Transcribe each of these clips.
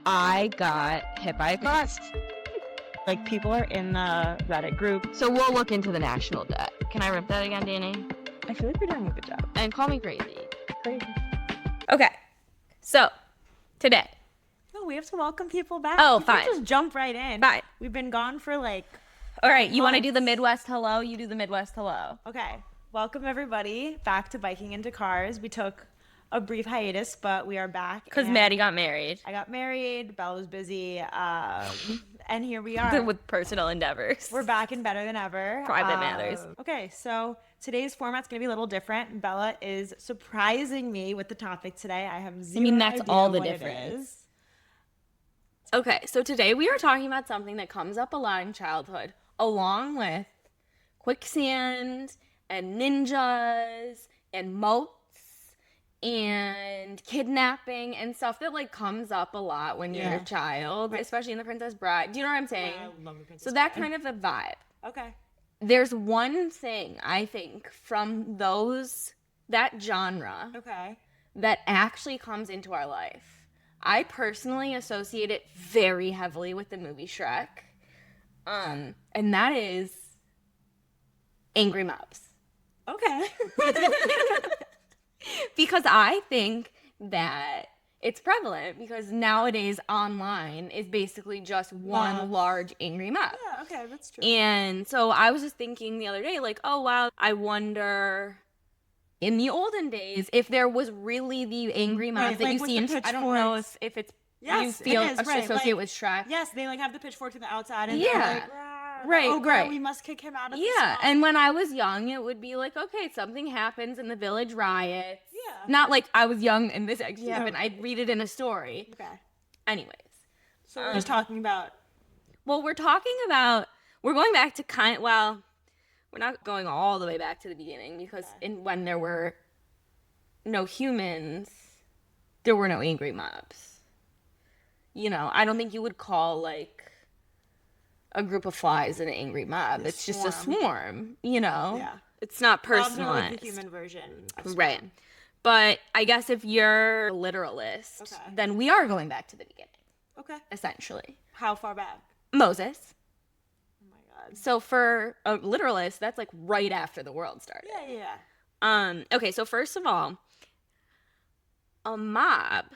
I got hit by a bus. Like, people are in the Reddit group. So we'll look into the national debt. Can I rip that again, Danny? I feel like we're doing a good job. And call me crazy. Crazy. Okay. So, today. No, we have to welcome people back. Oh, You can't fine. just jump right in. Fine. We've been gone for like... All right, you want to months. do the Midwest hello? You do the Midwest hello. Okay. Welcome, everybody, back to Biking into Cars. We took a brief hiatus, but we are back. Because and Maddie got married. I got married. Bella was busy. And here we are. With personal endeavors. We're back and better than ever. Private matters. Okay, so today's format's going to be a little different. Bella is surprising me with the topic today. I have zero that's idea all the what it difference. is. Okay, so today we are talking about something that comes up a lot in childhood, along with quicksand and ninjas and moats and kidnapping and stuff that like comes up a lot when you're a child, especially in The Princess Bride. Do you know what I'm saying? I love The Princess So that Bride. kind of a vibe. Okay. There's one thing I think from that genre Okay. that actually comes into our life. I personally associate it very heavily with the movie Shrek. And that is angry mobs. Okay. Because I think that it's prevalent because nowadays online is basically just one large angry mob. Yeah, okay, that's true. And so I was just thinking the other day, like, oh, wow, I wonder in the olden days if there was really the angry mobs Right, that like you with see the in, I don't know pitchforks. if it's, Yes, you feel it is, right, associate like- with Shrek. Yes, they like have the pitchfork to the outside and Yeah. they're like, "Rah, Right, oh, girl, right. we must kick him out of the Yeah, swamp." and when I was young, it would be like, okay, something happens and the village riots. Yeah. Not like I was young and this actually Yeah. happened. I'd read it in a story. Okay. Anyways. So we're just talking about... Well, we're going back to we're not going all the way back to the beginning because when there were no humans, there were no angry mobs. You know, I don't think you would call like a group of flies an angry mob. It's just a swarm, you know? Yeah. It's not Well, personalized. like the human version. of Right. swarm. But I guess if you're a literalist, Okay. then we are going back to the beginning, Okay. essentially. How far back? Moses. Oh my god. So for a literalist, that's like right after the world started. Yeah. Okay, so first of all, a mob,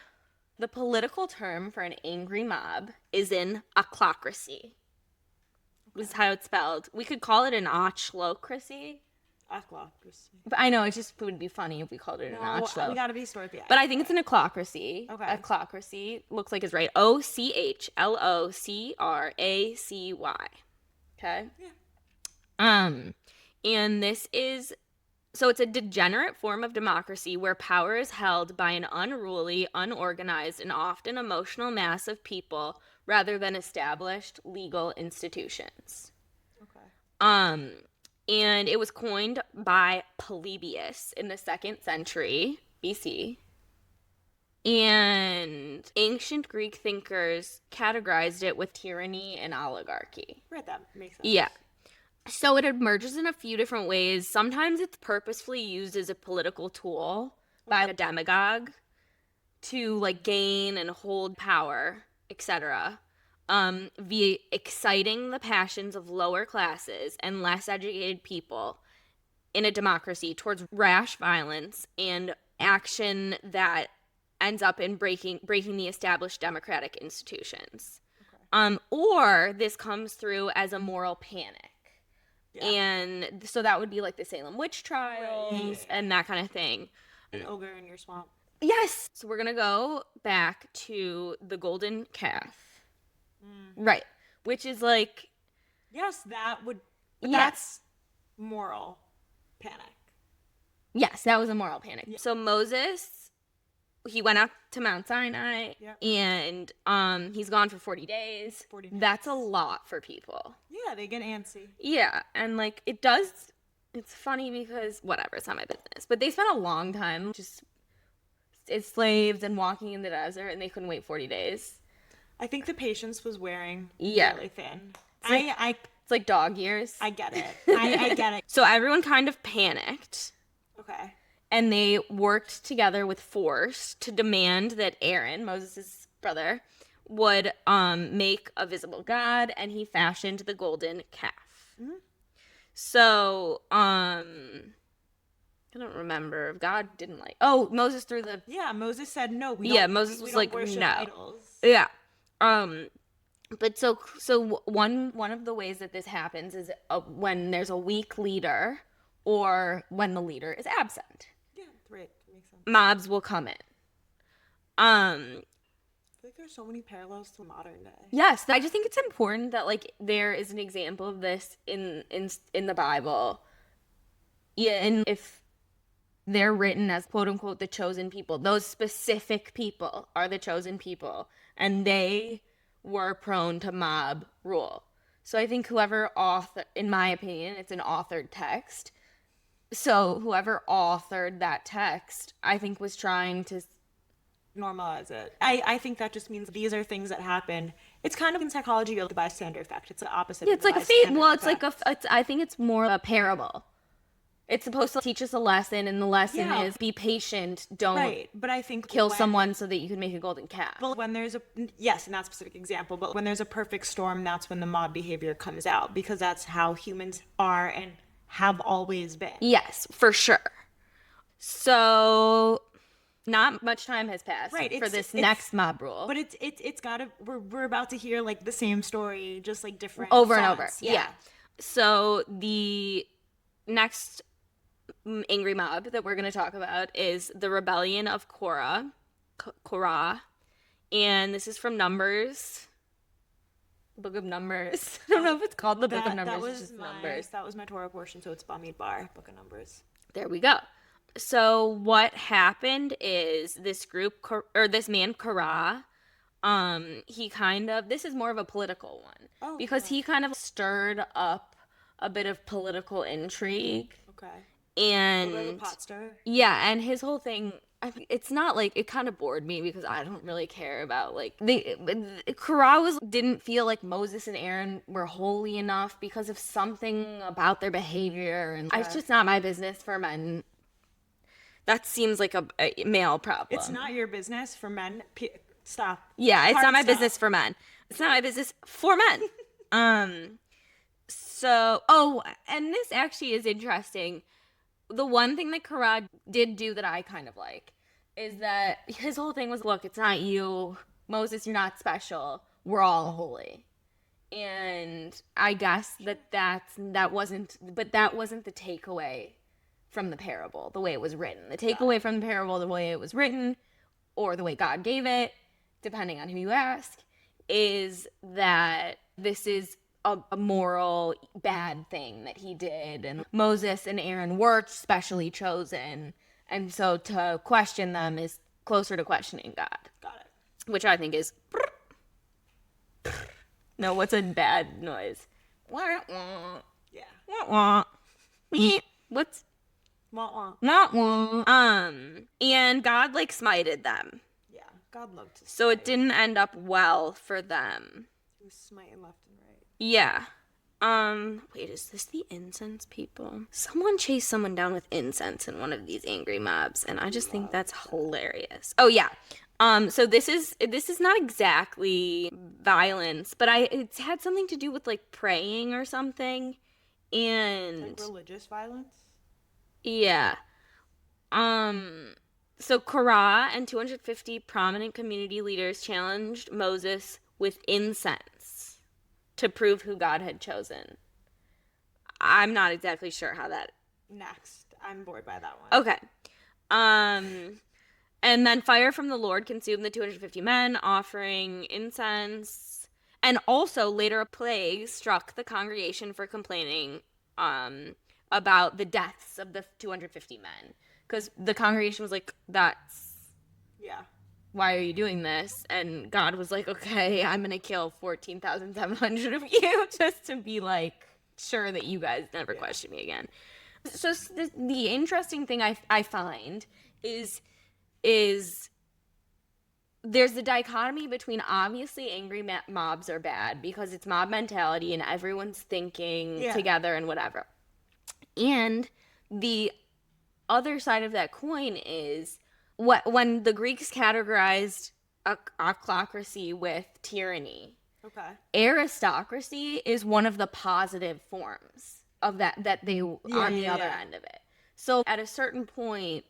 the political term for an angry mob is an ochlocracy. This is how it's spelled. We could call it an ochlocracy. Ochlocracy. But I know it just would be funny if we called it an No, ochlo. we gotta be Scorpio. But I think it's an ochlocracy. Okay. Ochlocracy looks like it's right. Ochlocracy. Okay? Yeah. And this is, so it's a degenerate form of democracy where power is held by an unruly, unorganized, and often emotional mass of people rather than established legal institutions. Okay. And it was coined by Polybius in the 2nd century BC. And ancient Greek thinkers categorized it with tyranny and oligarchy. Right, that makes sense. Yeah. So it emerges in a few different ways. Sometimes it's purposefully used as a political tool by a demagogue to like gain and hold power, etc. Via exciting the passions of lower classes and less educated people in a democracy towards rash violence and action that ends up in breaking the established democratic institutions. Okay. Or this comes through as a moral panic. Yeah. And so that would be like the Salem witch trials and that kind of thing. An ogre in your swamp. Yes. So we're going to go back to the golden calf. Right. Which is like... Yes, that would... But Yes. That's moral panic. Yes, that was a moral panic. Yeah. So Moses, he went up to Mount Sinai and he's gone for 40 days. 40 days. That's a lot for people. Yeah, they get antsy. Yeah, and like it's funny because whatever, it's not my business. But they spent a long time just as slaves and walking in the desert and they couldn't wait 40 days. I think the patience was wearing Yeah. really thin. It's like dog years. I get it. I get it. So everyone kind of panicked. Okay. And they worked together with force to demand that Aaron, Moses' brother, would make a visible god, and he fashioned the golden calf. Mhm. So, I don't remember if God didn't like. Oh, Moses threw the. Yeah, Moses said no. Yeah, Moses We was don't like worship no. idols. Yeah. Um, but so one of the ways that this happens is when there's a weak leader or when the leader is absent. Yeah, right. Makes sense. Mobs will come in. I feel like there's so many parallels to modern day. Yes, I just think it's important that like there is an example of this in the Bible. Yeah, and if they're written as quote unquote the chosen people, those specific people are the chosen people, and they were prone to mob rule. So I think whoever author, in my opinion, it's an authored text. So whoever authored that text, I think was trying to Normalize it. I think that just means these are things that happen. It's kind of in psychology of the bystander effect. It's the opposite yeah, of it's the like a fate. bystander Well, it's like effect. I think it's more a parable. It's supposed to teach us a lesson, and the lesson Yeah. is be patient. Don't Right, but I think kill when, someone so that you can make a golden calf. But when there's a yes, in that specific example, but when there's a perfect storm, that's when the mob behavior comes out because that's how humans are and have always been. Yes, for sure. So, not much time has passed Right, for this next mob rule. But it's gotta we're about to hear like the same story, just like different Over and over. fonts. Yeah. So, the next angry mob that we're going to talk about is the rebellion of Korah. And this is from Numbers. Book of Numbers. I don't know if it's called the Book of Numbers. It's just Numbers. That was my Torah portion, so it's Bamidbar, Book of Numbers. There we go. So what happened is this group or this man Korah, he kind of, this is more of a political one because he kind of stirred up a bit of political intrigue. Okay. And a little pot stir. Yeah, and his whole thing, it's not like, it kind of bored me because I don't really care about like Korah didn't feel like Moses and Aaron were holy enough because of something about their behavior, and it's just not my business for men. That seems like a male problem. It's not your business for men. Stop. Yeah, it's not my business for men. It's not my business for men. So, and this actually is interesting. The one thing that Korah did do that I kind of like is that his whole thing was, look, it's not you, Moses, you're not special. We're all holy. And I guess that wasn't the takeaway from the parable, the way it was written. The takeaway from the parable, the way it was written, or the way God gave it, depending on who you ask, is that this is a moral bad thing that he did, and Moses and Aaron were specially chosen, and so to question them is closer to questioning God. Got it. Which I think is no, what's a bad noise? Yeah. What's Wah-wah. not and God like smited them. Yeah. God loved to. So it didn't end up well for them. He was smiting left and right. Yeah. Wait, is this the incense people? Someone chased someone down with incense in one of these angry mobs, and I just think that's hilarious. Oh yeah. So this is not exactly violence, but it's had something to do with like praying or something. And like religious violence? Yeah. So Korah and 250 prominent community leaders challenged Moses with incense to prove who God had chosen. I'm not exactly sure how that. Next. I'm bored by that one. Okay. And then fire from the Lord consumed the 250 men offering incense. And also later a plague struck the congregation for complaining about the deaths of the 250 men. Because the congregation was like, yeah. Why are you doing this? And God was like, okay, I'm going to kill 14,700 of you just to be like, sure that you guys never question me again. So the interesting thing I find is there's the dichotomy between obviously angry mobs are bad because it's mob mentality and everyone's thinking together and whatever. And the other side of that coin is when the Greeks categorized ochlocracy with tyranny. Okay. Aristocracy is one of the positive forms of that they Yeah, on the yeah, other yeah. end of it. So at a certain point,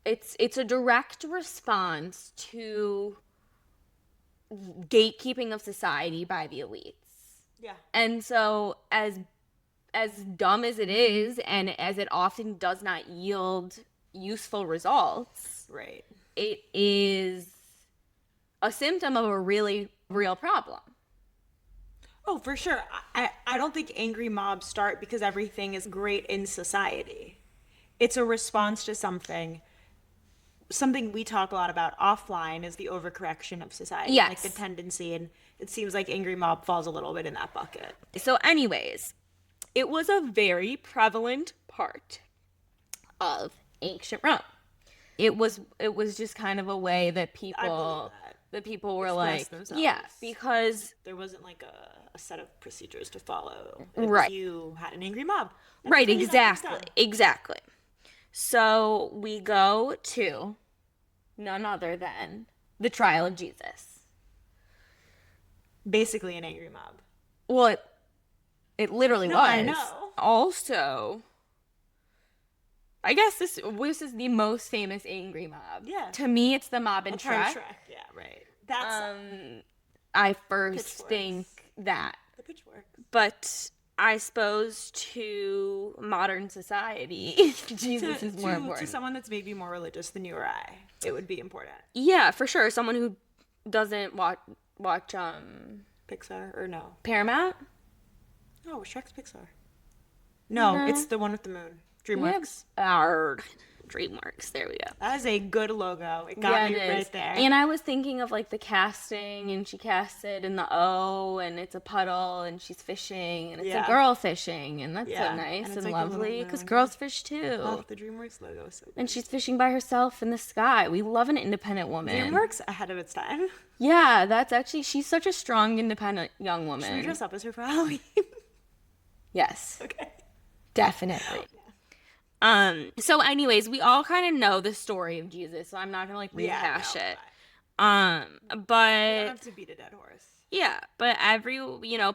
it's a direct response to gatekeeping of society by the elites. Yeah. And so as dumb as it is and as it often does not yield useful results, Right. it is a symptom of a really real problem. Oh, for sure. I don't think angry mobs start because everything is great in society. It's a response to something. Something we talk a lot about offline is the overcorrection of society, like the Yes. tendency, and it seems like angry mob falls a little bit in that bucket. So anyways, it was a very prevalent part of ancient Rome. It was just kind of a way that people were Express like, themselves. yeah, because There wasn't like a set of procedures to follow. Right. You had an angry mob. That's right, how you got things exactly. done. Exactly. So we go to none other than the trial of Jesus. Basically, an angry mob. Well, it literally No, was. I know. Also, I guess this is the most famous angry mob. Yeah. To me, it's the mob in Part of Shrek. Shrek. Yeah, right. That's I first Pitchforks. think that, the pitchfork. but I suppose to modern society, Jesus is more important. To someone that's maybe more religious than you or I, it would be important. Yeah, for sure. Someone who doesn't watch Pixar or no? Paramount. No, Shrek's Pixar. No, No. it's the one with the moon. DreamWorks. Our DreamWorks. There we go. That is a good logo. It got me it is. right there. And I was thinking of like the casting, and she casted in the O, and it's a puddle, and she's fishing, and it's Yeah. a girl fishing, and that's Yeah, so nice and and, it's like a little lovely because moon. girls fish too. Oh, the DreamWorks logo is so good. And she's fishing by herself in the sky. We love an independent woman. DreamWorks ahead of its time. Yeah, that's actually, she's such a strong, independent young Should we woman. dress up as her for Halloween? Yes, Okay. definitely. So anyways, we all kind of know the story of Jesus, so I'm not gonna like rehash it. You But don't have to beat a dead horse. yeah, but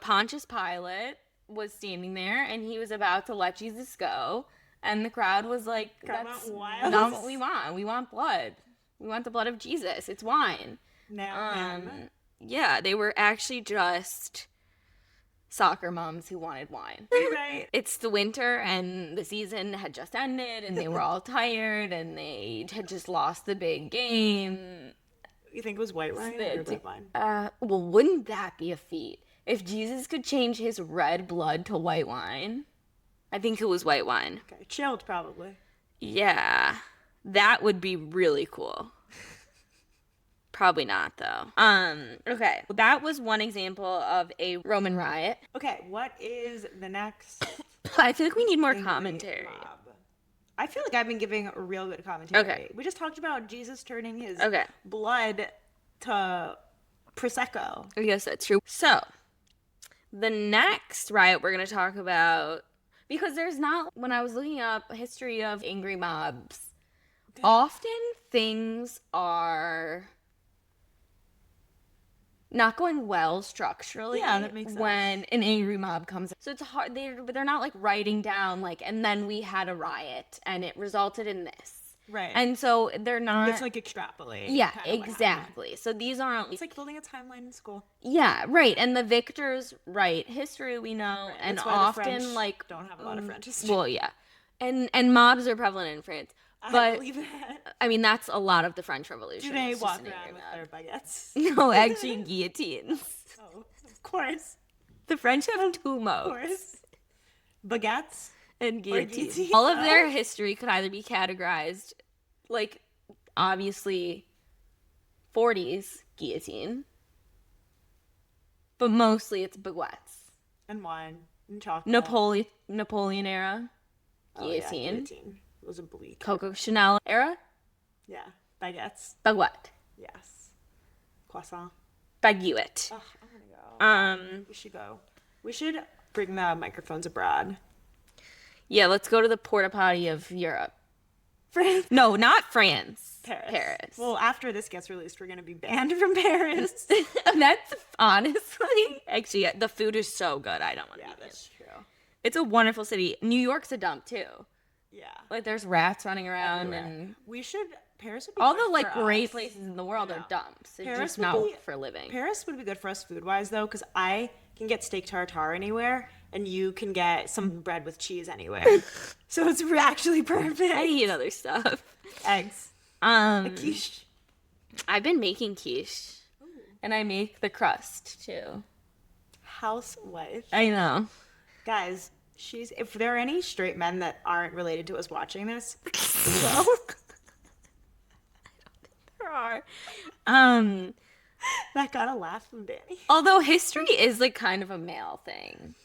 Pontius Pilate was standing there and he was about to let Jesus go, and the crowd was like, Crowd that's went wild. not what we want. We want blood. We want the blood of Jesus. It's wine. Now, Yeah, they were actually just soccer moms who wanted wine. right. It's the winter and the season had just ended and they were all tired and they had just lost the big game. You think it was white wine or red wine? Well, wouldn't that be a feat? If Jesus could change his red blood to white wine. I think it was white wine. Okay, chilled probably. Yeah, that would be really cool. Probably not, though. Okay. That was one example of a Roman riot. Okay, what is the next I feel like we need more angry commentary. mob? I feel like I've been giving a real good commentary. Okay. We just talked about Jesus turning his Okay. blood to Prosecco. I guess that's true. So, the next riot we're going to talk about, because there's not, when I was looking up history of angry mobs, often things are not going well structurally. Yeah, that makes sense. When an angry mob comes. So it's hard, they're not like writing down like, and then we had a riot and it resulted in this. Right. And so they're not. It's like extrapolate. yeah, kinda what happened. exactly. So these aren't. It's like building a timeline in school. Yeah, right. And the victors write history, we know, and That's why the often French like don't have a lot of French history. well, yeah, and mobs are prevalent in France, I but believe that. I mean that's a lot of the French Revolution. Do they was just walk an around angry with mob. their baguettes? No, actually guillotines. Oh, of course. The French have two Of modes course. Baguettes? and guillotines. guillotines. All of their history could either be categorized, like obviously, 40s guillotine, but mostly it's baguettes. And wine. And chocolate. Napoleon era Oh, yeah, guillotine. guillotine. It was a bleak. Coco Chanel era Yeah. Baguettes. baguette. Yes. Croissant. Baguette. Ugh, I'm gonna go. Um, We should go. We should bring the microphones abroad. yeah, let's go to the porta potty of Europe. France. No, not France. Paris. Paris. Well, after this gets released, we're going to be banned from Paris. That's honestly, actually, the food is so good. I don't want to Yeah, eat it. that's true. It's a wonderful city. New York's a dump too. Yeah. Like there's rats running around Everywhere. and We should, Paris would be all good the like for great us. places in the world are dumps. It's Paris just would not be- for living. Paris would be good for us food-wise, though, because I can get steak tartare anywhere, and you can get some bread with cheese anywhere. So it's actually perfect. I eat other stuff. Eggs. Um, Quiche. I've been making quiche, and I make the crust too. Housewife. I know. Guys, if there are any straight men that aren't related to us watching this, Well, there are. Um, that got a laugh from Danny. although history is like kind of a male thing.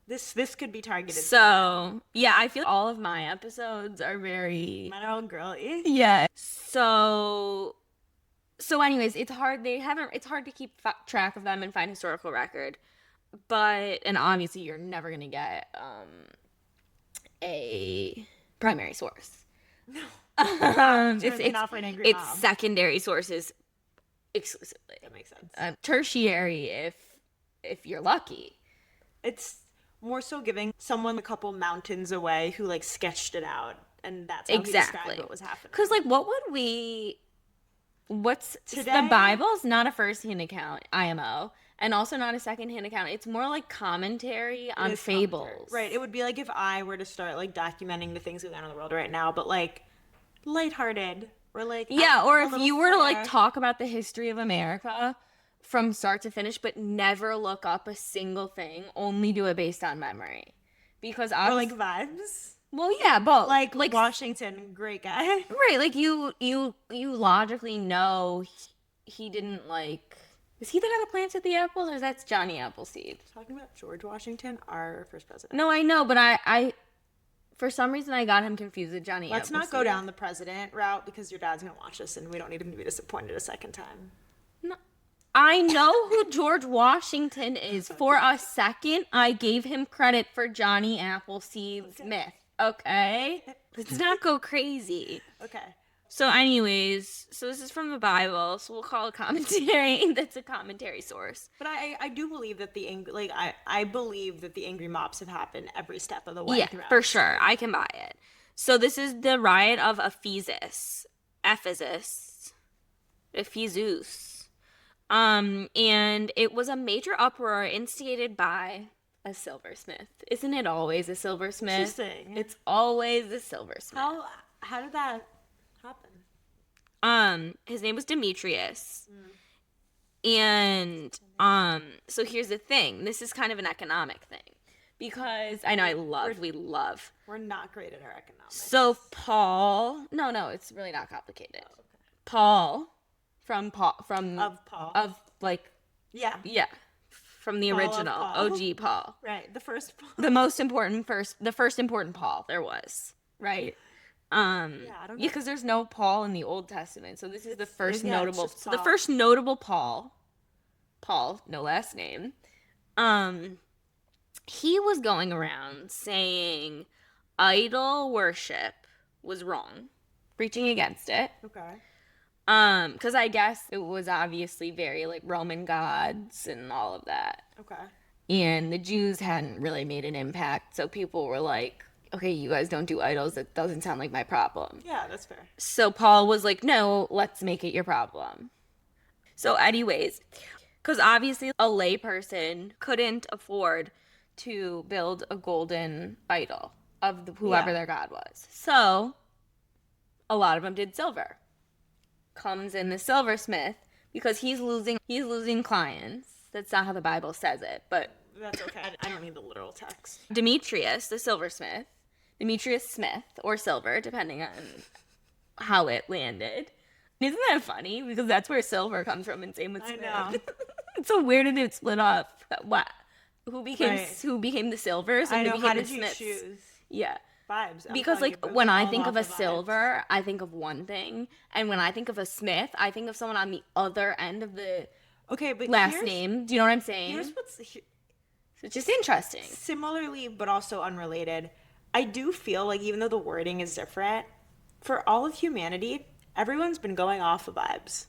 This could be targeted. So, yeah, I feel all of my episodes are very Men are all girly. yeah. So anyways, it's hard it's hard to keep track of them and find historical record. But and obviously you're never going to get a primary source. No. It's not for an angry it's mom. secondary sources exclusively. That makes sense. Tertiary if you're lucky. It's more so giving someone a couple mountains away who like sketched it out, and that's how he Exactly. described what was happening. Because like what's Today- the Bible's not a first-hand account, IMO, and also not a second-hand account. It's more like commentary on It is fables. commentary. Right. It would be like if I were to start like documenting the things going on in the world right now, but like lighthearted or like Yeah, or a if little you were to like flair. talk about the history of America from start to finish, but never look up a single thing, only do it based on memory. Because or like obviously, vibes, well, yeah, but like Washington, great guy. right, like you logically know he didn't like. Is he the guy that planted the apples, or is that Johnny Appleseed? Talking about George Washington, our first president. No, I know, but I for some reason I got him confused with Johnny Let's Appleseed. not go down the president route because your dad's gonna watch this, and we don't need him to be disappointed a second time. No. I know who George Washington is. For a second, I gave him credit for Johnny Appleseed's myth. Okay? Let's not go crazy. Okay. So anyways, so this is from the Bible, so we'll call it commentary. That's a commentary source. But I do believe that I believe that the angry mobs have happened every step of the way. Yeah, throughout. for sure. I can buy it. So this is the riot of Ephesus. And it was a major uproar instigated by a silversmith. Isn't it always a silversmith? Interesting. It's always a silversmith. How did that happen? His name was Demetrius. And so here's the thing. This is kind of an economic thing. Because I know we love. We're not great at our economics. So Paul, no, it's really not complicated. Paul from like Yeah. from the Paul of original Paul. OG Paul. Right. The first Paul. The first important Paul there was, right? I don't know. Because there's no Paul in the Old Testament. So this is the first yeah, it's notable. just So the Paul. first notable Paul, no last name. He was going around saying idol worship was wrong, preaching against it. Okay. Because I guess it was obviously very like Roman gods and all of that. Okay. And the Jews hadn't really made an impact. So people were like, okay, you guys don't do idols. That doesn't sound like my problem. Yeah, that's fair. So Paul was like, no, let's make it your problem. So anyways, because obviously a layperson couldn't afford to build a golden idol of whoever their god was. So a lot of them did silver. Comes in the silversmith because he's losing clients. That's not how the Bible says it, but That's okay. I don't need the literal text. Demetrius, the silversmith, Demetrius Smith or Silver, depending on how it landed. Isn't that funny? Because that's where silver comes from, and same with I Smith. know. So where did it split up? What? Who became Right. the silvers? And I know. who became How the did you Smiths? choose Yeah. vibes? I'm Because telling you, like it was when I all think of off a vibes. silver, I think of one thing, and when I think of a Smith, I think of someone on the other end of the Okay, but last here's- name. Do you know what I'm saying? Here's what's So it's just interesting. similarly, but also unrelated. I do feel like even though the wording is different, For all of humanity, everyone's been going off of vibes.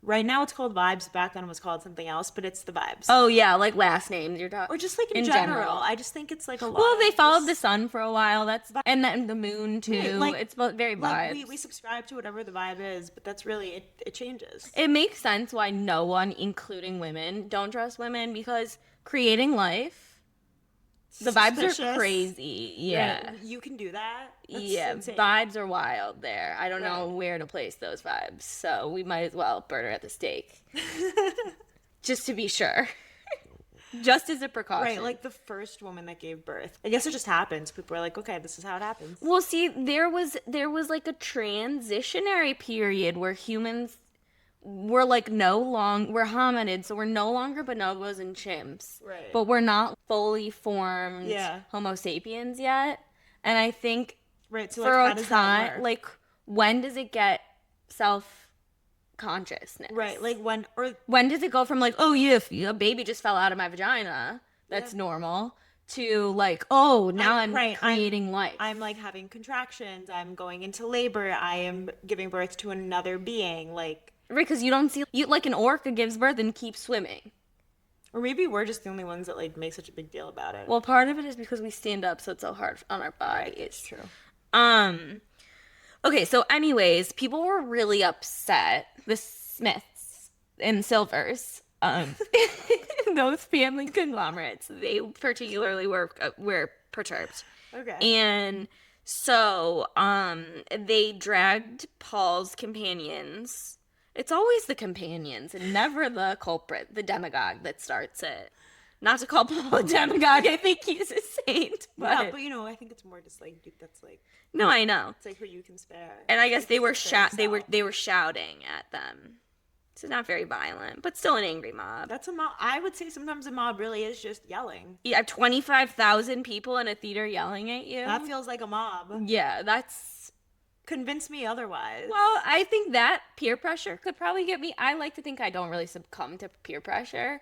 Right now it's called vibes. Back then it was called something else, but it's the vibes. Oh yeah, like last names you're talking. Or just like in In general. general. I just think it's like a lot Well, they of followed the just sun for a while. That's and then the moon right, too. It's both very like vibes. we subscribe to whatever the vibe is, but that's really it changes. It makes sense why no one, including women, don't trust women because creating life, the vibes are Suspicious. crazy. Yeah. Right. You can do that. That's Yeah, insane. vibes are wild there. I don't know Right. where to place those vibes, so we might as well burn her at the stake. Just to be sure. Just as a precaution. Right, like the first woman that gave birth. I guess it just happens. People are like, okay, this is how it happens. Well, see, there was like a transitionary period where humans were like we're hominids, so we're no longer bonobos and chimps. Right. But we're not fully formed Yeah. Homo sapiens yet. And I think Right, so for like, how a does that time, work? like when does it get self-consciousness? Right, like When does it go from like, oh yeah, if a baby just fell out of my vagina, that's normal, to like, oh, now I'm creating life. I'm like having contractions, I'm going into labor, I am giving birth to another being, like, Right, because you don't see you like an orca gives birth and keeps swimming. or maybe we're just the only ones that like make such a big deal about it. Well, part of it is because we stand up, so it's so hard on our bodies. It's true. Um. Okay, so anyways, people were really upset. The Smiths and Silvers, those family conglomerates, they particularly were perturbed. Okay. And so, they dragged Paul's companions. It's always the companions and never the culprit, the demagogue that starts it. Not to call Paul a demagogue, I think he's a saint. But Yeah, but I think it's more just like that's like no, I know. it's like who you can spare. And I guess Like, they were spare yourself. they were shouting at them. So not very violent, but still an angry mob. That's a mob. I would say sometimes a mob really is just yelling. You have 25,000 people in a theater yelling at you. That feels like a mob. Yeah, that's Convince me otherwise. well, I think that peer pressure could probably get me. I like to think I don't really succumb to peer pressure.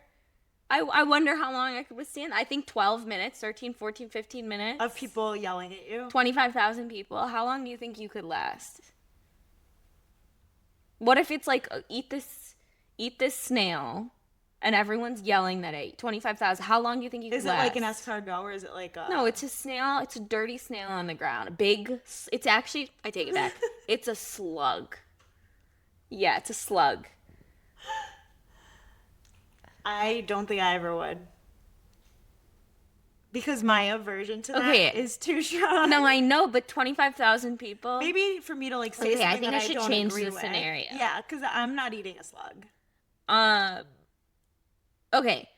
I wonder how long I could withstand. I think 12 minutes, 13, 14, 15 minutes. Of people yelling at you. 25,000 people. How long do you think you could last? What if it's like eat this snail and everyone's yelling that at 25,000? How long do you think you could Is it last? like an escargot or is it like a No, it's a snail. It's a dirty snail on the ground. It's actually, I take it back. It's a slug. Yeah, it's a slug. I don't think I ever would. Because my aversion to that Okay. is too strong. No, I know, but 25,000 people. Maybe for me to like say Okay, I something think that I should don't change agree the with. scenario. Yeah, because I'm not eating a slug. Um, okay.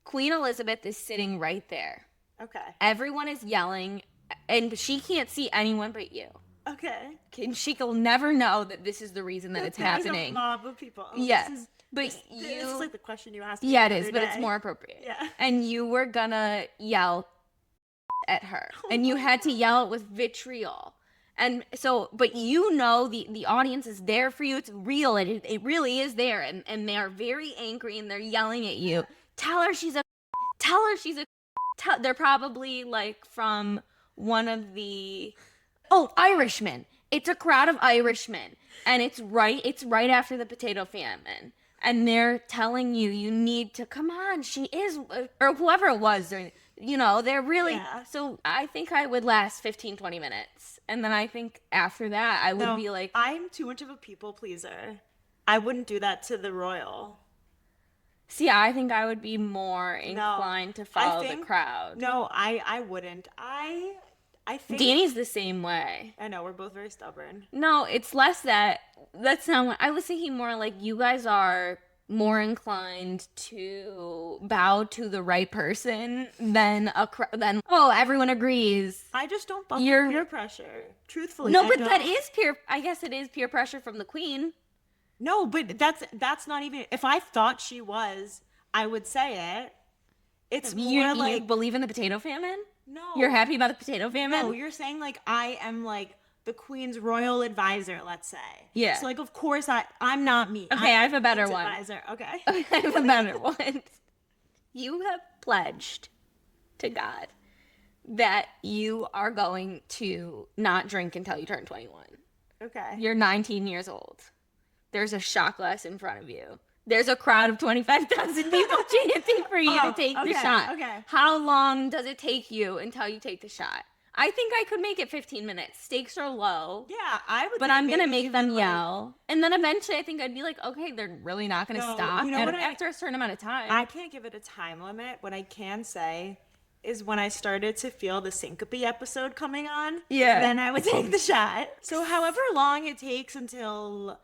Queen Elizabeth is sitting right there. Okay. Everyone is yelling, and she can't see anyone but you. Okay. And she will never know that this is the reason that it's There's happening. a mob of people. Oh, Yes, This is, but this is like the question you asked me yeah, it the is, other but it's day. more appropriate. Yeah. And you were gonna yell at her, and you had to yell it with vitriol. And so, but the audience is there for you. It's real. It really is there. And they are very angry and they're yelling at you. Tell her she's a, tell her she's a, they're probably like from one of the, Irishmen. It's a crowd of Irishmen. And it's right after the potato famine. And they're telling you need to, come on, she is, or whoever it was during, they're really, Yeah. so I think I would last 15, 20 minutes. And then I think after that, I would No, be like, I'm too much of a people pleaser. I wouldn't do that to the royal. see, I think I would be more inclined to follow the crowd. No, I wouldn't. I think Danny's the same way. I know we're both very stubborn. No, it's less that's not what, I was thinking more like you guys are more inclined to bow to the right person than everyone agrees. I just don't buck You're- peer pressure. Truthfully, No, I but don't. that is I guess it is peer pressure from the queen. No, but that's not even. If I thought she was, I would say it. It's more You like believe in the potato famine? no. You're happy about the potato famine? No, you're saying like I am like the queen's royal advisor. Let's say. Yeah. So like, of course I'm not me. Okay, I have a I'm better the one. Advisor. Okay. I have a better one. You have pledged to God that you are going to not drink until you turn 21. Okay. You're 19 years old. There's a shot glass in front of you. There's a crowd of 25,000 people chanting for you to take the shot. Okay. How long does it take you until you take the shot? I think I could make it 15 minutes. Stakes are low. Yeah, I would. But think I'm going to maybe make them even, like, yell. And then eventually I think I'd be like, okay, they're really not going to No, stop you know what after a certain amount of time. I can't give it a time limit. What I can say is when I started to feel the syncope episode coming on, Yeah. then I would take the shot. So however long it takes until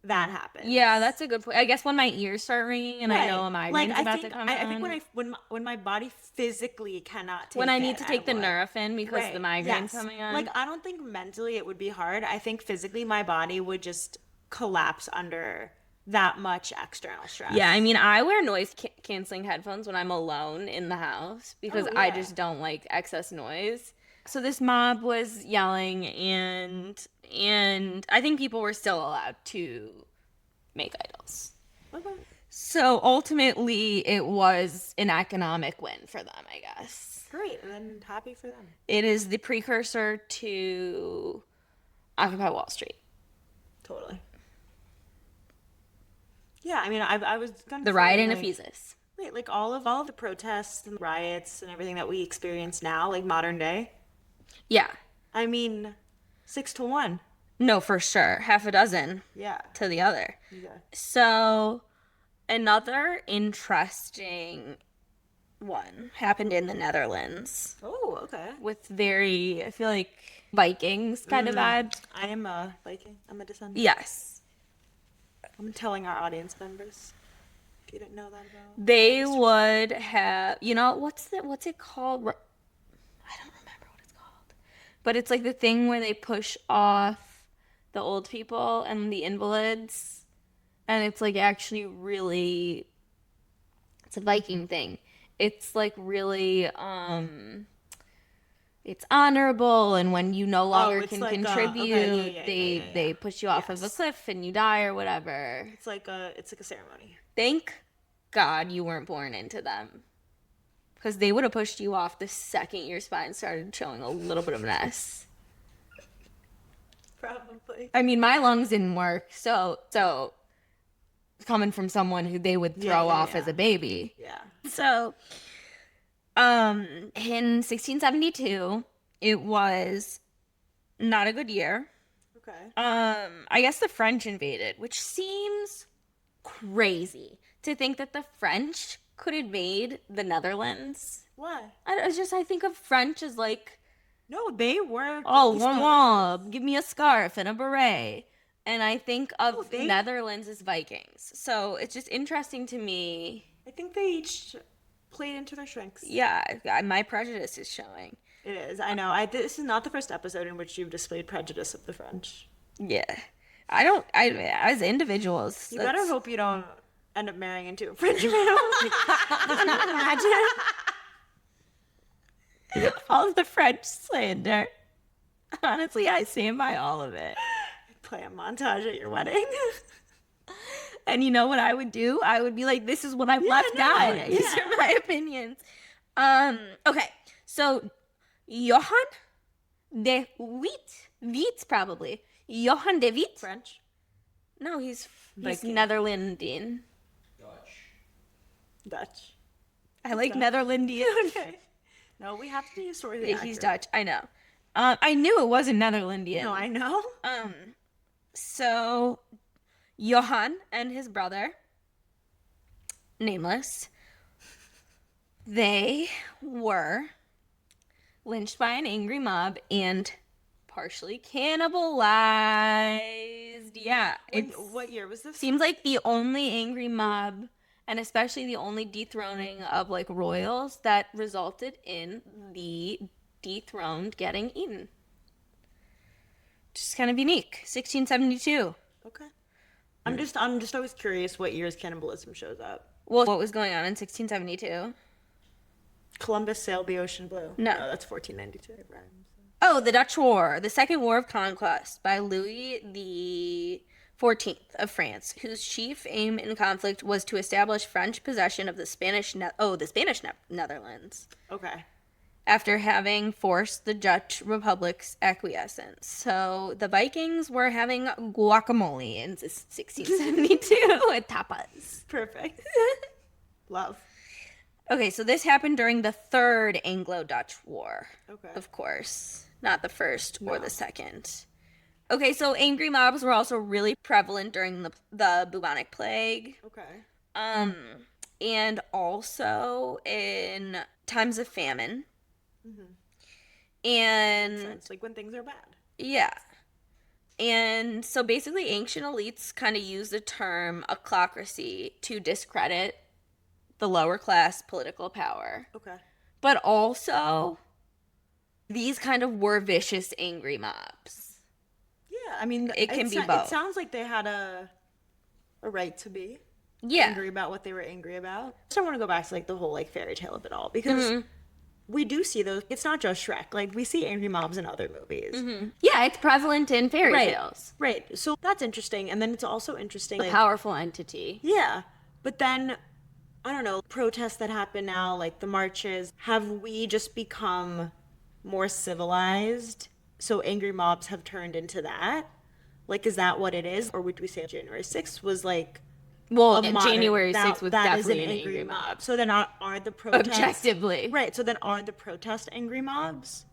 that happens. Yeah, that's a good point. I guess when my ears start ringing and I know a Right. migraine's I about think to come I on. think when my body physically cannot take when I it, need to take the would. Nurofen because the Right. migraine's Yes. coming on. Like, I don't think mentally it would be hard. I think physically my body would just collapse under that much external stress. Yeah, I mean, I wear noise canceling headphones when I'm alone in the house because Oh, I yeah. just don't like excess noise. So this mob was yelling and I think people were still allowed to make idols. Okay. So ultimately it was an economic win for them, I guess. Great, and then happy for them. It is the precursor to Occupy Wall Street. Totally. Yeah, I mean, I was gonna The say, riot in like, Ephesus. Right, like all of the protests and riots and everything that we experience now, like modern day. Yeah. I mean, 6-1. No, for sure. Half a dozen Yeah. to the other. Yeah. So, another interesting one happened in the Netherlands Oh, okay. with very, I feel like, Vikings kind of vibes. I am a Viking. I'm a descendant. Yes. I'm telling our audience members. If you didn't know that about. They would have, what's it called? I don't remember what it's called. But it's like the thing where they push off the old people and the invalids. And it's like actually really, it's a Viking thing. It's like really, it's honorable, and when you no longer it's can like, contribute, okay, yeah, they push you off of a Yes. cliff and you die or whatever. It's like a ceremony. Thank God you weren't born into them. Because they would have pushed you off the second your spine started showing a little bit of an S. Probably. I mean, my lungs didn't work, so coming from someone who they would throw off as a baby. Yeah. So, in 1672, it was not a good year. Okay. I guess the French invaded, which seems crazy to think that the French could invade the Netherlands. What? I think of French as like, No, they were. oh, mob, give me a scarf and a beret. And I think of Netherlands as Vikings. So it's just interesting to me. I think they each played into their strengths. Yeah, my prejudice is showing. It is. I know. This is not the first episode in which you've displayed prejudice of the French. Yeah. As individuals. You better hope you don't end up marrying into a French man. Can you imagine? All the French slander. Honestly, I stand by all of it. Play a montage at your wedding. And you know what I would do? I would be like, this is what I've left out. These are my opinions. Okay. So, Johann de Witt probably. Johann de Witt. French. No, he's Viking. Dutch. Netherlandian. Dutch. I like Netherlandian. Okay. No, we have to use story. Yeah, he's Dutch. I know. I knew it wasn't Netherlandian. No, I know. So Johann and his brother, nameless, they were lynched by an angry mob and partially cannibalized. Yeah, it What year was this? seems like the only angry mob, and especially the only dethroning of like royals, that resulted in the dethroned getting eaten. Just kind of unique. 1672. Okay. I'm just always curious what years cannibalism shows up. Well, what was going on in 1672? Columbus sailed the ocean blue. No. That's 1492. It rhymes. Oh, the Dutch War, the Second War of Conquest by Louis the 14th of France, whose chief aim in conflict was to establish French possession of the Spanish Netherlands. Okay. after having forced the Dutch Republic's acquiescence. So the Vikings were having guacamole in 1672 with tapas. Perfect. Love. Okay, so this happened during the Third Anglo-Dutch War. Okay. Of course, not the first or No. the second. Okay, so angry mobs were also really prevalent during the bubonic plague. Okay. Um, and also in times of famine. And It's like when things are bad. yeah. And so basically ancient elites kind of use the term ochlocracy to discredit the lower class political power. Okay. But also these kind of were vicious angry mobs. Yeah, I mean, It can be both. It sounds like they had a right to be Yeah. angry about what they were angry about. I just don't want to go back to like the whole like fairy tale of it all because we do see those. It's not just Shrek. Like we see angry mobs in other movies. Yeah, it's prevalent in fairy Right. tales. Right. So that's interesting. And then it's also interesting. A Like, powerful entity. yeah. But then, I don't know, protests that happen now, like the marches, have we just become more civilized? So angry mobs have turned into that? Like, is that what it is? Or would we say January 6th was like Well, a modern, January 6th was that is definitely an angry mob. So then aren't the protests... Objectively. Right. So then aren't the protests angry mobs?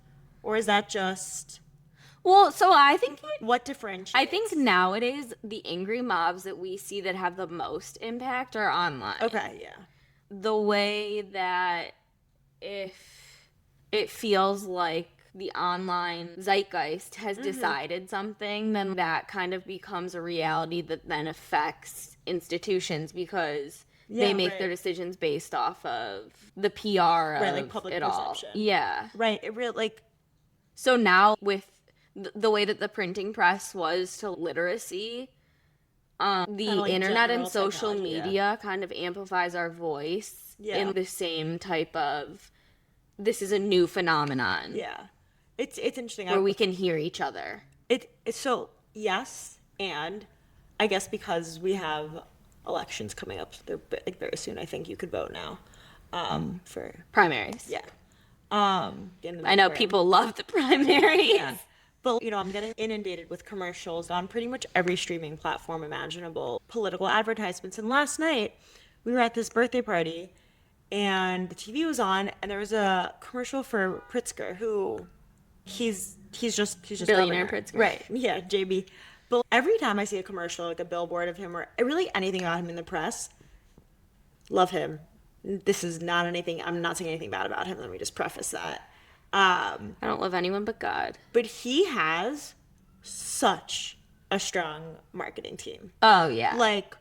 Or is that just... Well, so I think What differentiates? I think nowadays the angry mobs that we see that have the most impact are online. Okay, yeah. The way that if it feels like the online zeitgeist has decided something, then that kind of becomes a reality that then affects institutions because they Yeah, make right. their decisions based off of the PR of like public it all. perception. Yeah. Right. It really, like... So now with the way that the printing press was to literacy, the Kinda like internet and general social technology, yeah. media kind of amplifies our voice Yeah. in the same type of, this is a new phenomenon Yeah. It's interesting. where we can hear each other. It's so, yes, and I guess because we have elections coming up, they're like very soon. I think you could vote now. For Primaries. yeah. Getting I know important. people love the primaries. Yeah. But you know, I'm getting inundated with commercials on pretty much every streaming platform imaginable, political advertisements. And last night, we were at this birthday party, and the TV was on, and there was a commercial for Pritzker, who he's just Billionaire governor. Pritzker. Right? Yeah, JB. But every time I see a commercial, like a billboard of him, or really anything about him in the press, love him. This is not anything. I'm not saying anything bad about him. Let me just preface that. I don't love anyone but God. But he has such a strong marketing team. Oh, yeah. Like,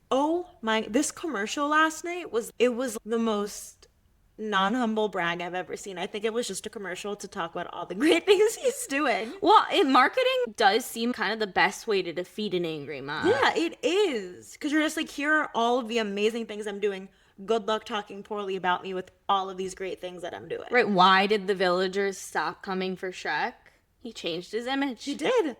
oh my, this commercial last night was the most non-humble brag I've ever seen. I think it was just a commercial to talk about all the great things he's doing. Well, marketing does seem kind of the best way to defeat an angry mob. Yeah, it is. Because you're just like, here are all of the amazing things I'm doing. Good luck talking poorly about me with all of these great things that I'm doing. Right, why did the villagers stop coming for Shrek? He changed his image. He did.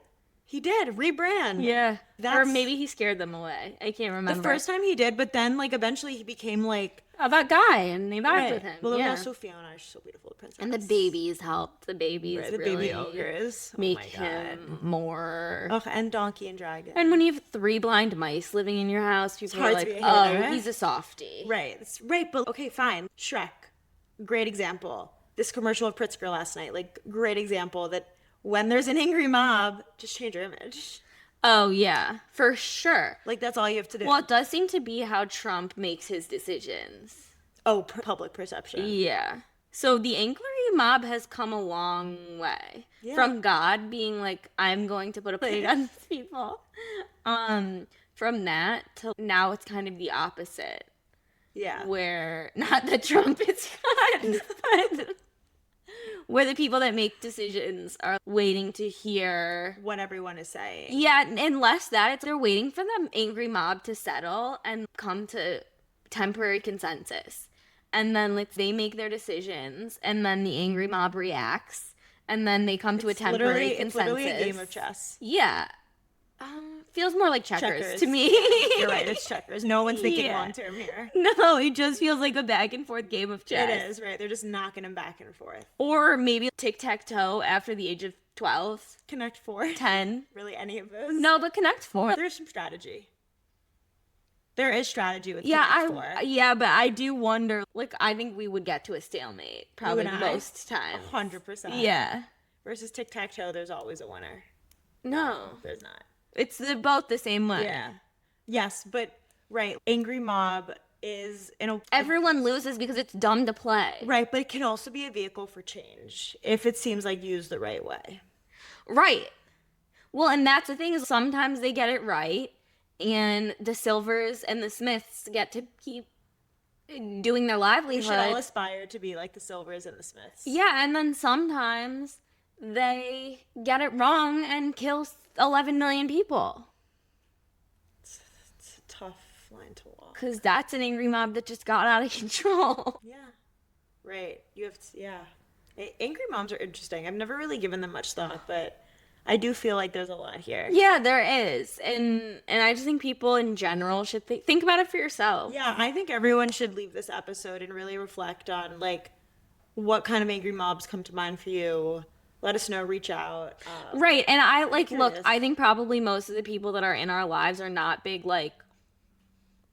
He did. Rebrand. Yeah. Or That's- maybe he scared them away. I can't remember. The first time he did, but then like eventually he became like... Oh, that guy, and they vibed Right. with him. Well, yeah. also Fiona, she's so beautiful, the princess. And the babies helped. The babies Right, the really baby ogres. make Oh my God. him more... Oh, and Donkey and Dragon. And when you have 3 blind mice living in your house, people are hard to like, be a hater, oh, right? he's a softie. Right, right, but okay, fine. Shrek, great example. This commercial of Pritzker last night, like, great example that when there's an angry mob, just change your image. Oh, yeah, for sure. Like, that's all you have to do. Well, it does seem to be how Trump makes his decisions. Oh, public perception. Yeah. So the angry mob has come a long way. Yeah. From God being like, I'm going to put a plague on these people. From that to now it's kind of the opposite. Yeah. Where, not that Trump is God, but where the people that make decisions are waiting to hear. What everyone is saying. Yeah, and less that, they're waiting for the angry mob to settle and come to temporary consensus. And then like they make their decisions, and then the angry mob reacts, and then they come to a temporary consensus. It's literally a game of chess. Yeah. feels more like checkers to me. You're right, it's checkers. No one's thinking Yeah. long term here. No, it just feels like a back and forth game of chess. It is, right? They're just knocking them back and forth. Or maybe tic-tac-toe after the age of 12, Connect Four. 10. Really, any of those? No, but Connect 4. There's some strategy. There is strategy with Yeah, Connect Four. yeah, but I do wonder, like, I think we would get to a stalemate probably and I? most times. 100%. Yeah. Versus tic-tac-toe, there's always a winner. No. There's not. It's both the same way. Yeah. Yes, but right, angry mob is Everyone loses because it's dumb to play. right, but it can also be a vehicle for change if it seems like used the right way. Right. Well, and that's the thing is sometimes they get it right, and the Silvers and the Smiths get to keep doing their We should all livelihood. aspire to be like the Silvers and the Smiths. Yeah, and then sometimes they get it wrong and kill 11 million people. It's a tough line to walk. Because that's an angry mob that just got out of control. Yeah. Right. You have to, yeah. Angry moms are interesting. I've never really given them much thought, but I do feel like there's a lot here. Yeah, there is. And I just think people in general should think about it for yourself. Yeah, I think everyone should leave this episode and really reflect on, like, what kind of angry mobs come to mind for you. Let us know, reach out. Right. And I look, curious. I think probably most of the people that are in our lives are not big, like,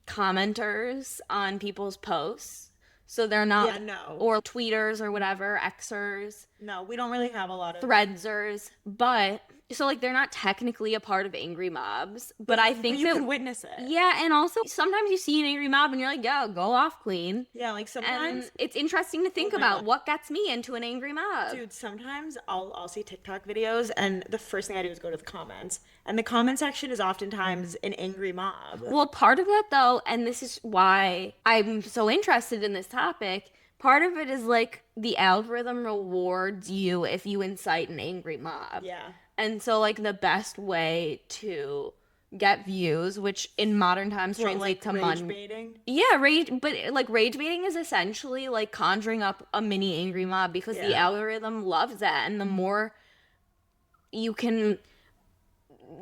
commenters on people's posts. So they're not, Yeah, no. or tweeters or whatever, Xers, No, we don't really have a lot of... threadsers, but so like they're not technically a part of angry mobs, but I think you that can witness it. yeah, and also sometimes you see an angry mob and you're like, yeah, go off, queen. Yeah, like sometimes... And it's interesting to think my about God. what gets me into an angry mob. Dude, sometimes I'll see TikTok videos and the first thing I do is go to the comments. And the comment section is oftentimes an angry mob. Well, part of that though, and this is why I'm so interested in this topic, part of it is like the algorithm rewards you if you incite an angry mob. Yeah. And so like the best way to get views, which in modern times What, translate like to rage money. baiting? Yeah, rage, but like rage baiting is essentially like conjuring up a mini angry mob because the Yeah. algorithm loves that, and the more you can,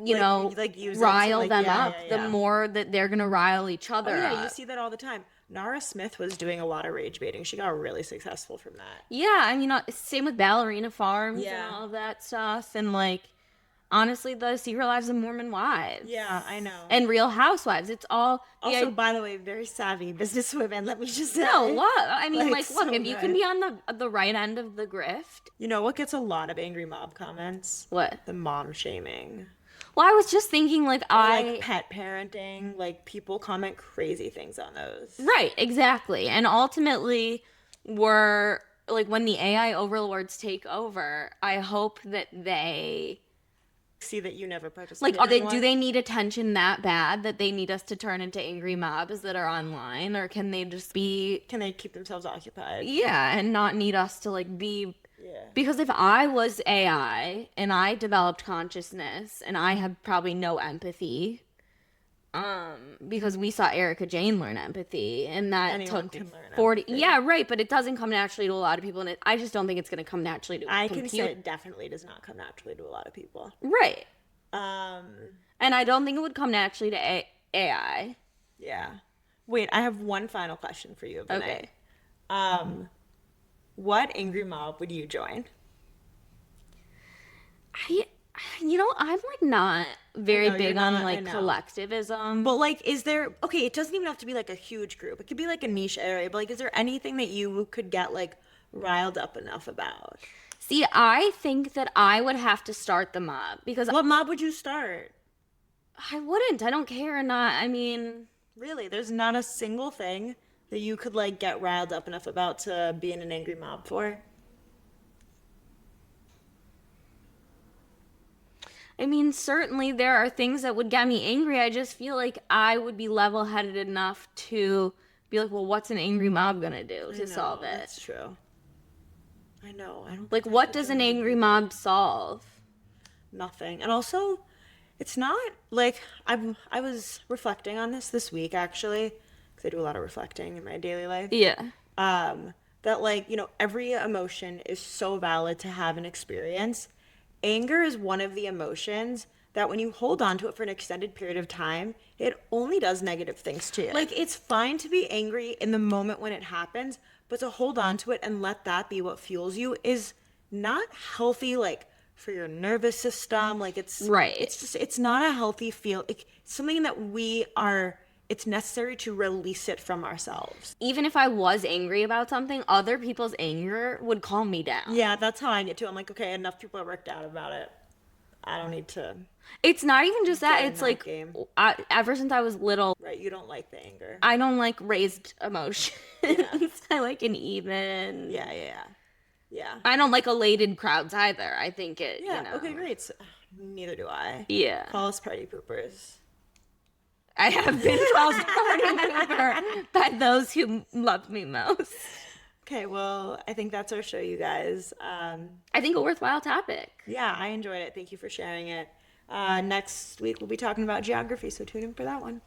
you Like, know, like, use it to, rile like, them yeah, up, yeah, yeah. the more that they're gonna rile each Oh, other yeah, up. you see that all the time. Nara Smith was doing a lot of rage baiting. She got really successful from that. Yeah, I mean, same with Ballerina Farms Yeah. and all of that stuff, and like, honestly, the Secret Lives of Mormon Wives. Yeah, I know. And Real Housewives. It's all Also, by the way, very savvy businesswomen, let me just say. no love. I mean, Like, look, so if you can good. be on the right end of the grift, You know what gets a lot of angry mob comments? what? The mom shaming. Well, I was just thinking, like, Like pet parenting. Like, people comment crazy things on those. right, exactly, and ultimately, we're like when the AI overlords take over. I hope that they See that you never like participated do they need attention that bad that they need us to turn into angry mobs that are online, or can they just be Can they keep themselves occupied? yeah and not need us to like be Yeah. because if I was AI and I developed consciousness and I had probably no empathy, because we saw Erica Jane learn empathy and that Anyone took can learn 40 empathy. yeah right, but it doesn't come naturally to a lot of people, and I just don't think it's going to come naturally to I a can computer. say it definitely does not come naturally to a lot of people. Right, Um, and I don't think it would come naturally to AI. yeah. Wait, I have one final question for you, Vinay. Okay. What angry mob would you join? I'm like not very I know, you're big on not, I like know. collectivism. But like, is there, okay, it doesn't even have to be like a huge group. It could be like a niche area, but like, is there anything that you could get like riled up enough about? See, I think that I would have to start the mob because What mob would you start? I wouldn't. I don't care or not. I mean, Really, there's not a single thing that you could like get riled up enough about to be in an angry mob for. certainly there are things that would get me angry. I just feel like I would be level-headed enough to be like, well, what's an angry mob gonna do to solve it? That's true. I know. I don't Like, what does an angry mob solve? nothing. And also, it's not like I was reflecting on this week actually, because I do a lot of reflecting in my daily life. Yeah. That like, every emotion is so valid to have an experience. Anger is one of the emotions that when you hold on to it for an extended period of time, it only does negative things to you. Like, it's fine to be angry in the moment when it happens, but to hold on to it and let that be what fuels you is not healthy, like, for your nervous system. Like, Right. it's just, it's not a healthy feel. It's something that it's necessary to release it from ourselves. Even if I was angry about something, other people's anger would calm me down. Yeah, that's how I get to. I'm like, okay, enough people are worked out about it. I don't need to. It's not even just that. Get in It's that like, game. ever since I was little, Right, you don't like the anger. I don't like raised emotions. I like an even. Yeah. I don't like elated crowds either. I think it, Yeah, you know. okay, great. So, neither do I. Yeah. Call us party poopers. I have been called party pooper by those who love me most. Okay, well, I think that's our show, you guys. I think a worthwhile topic. Yeah, I enjoyed it. Thank you for sharing it. Next week, we'll be talking about geography, so tune in for that one.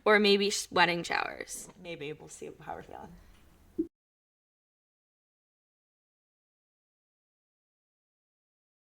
Or maybe wedding showers. Maybe we'll see how we're feeling.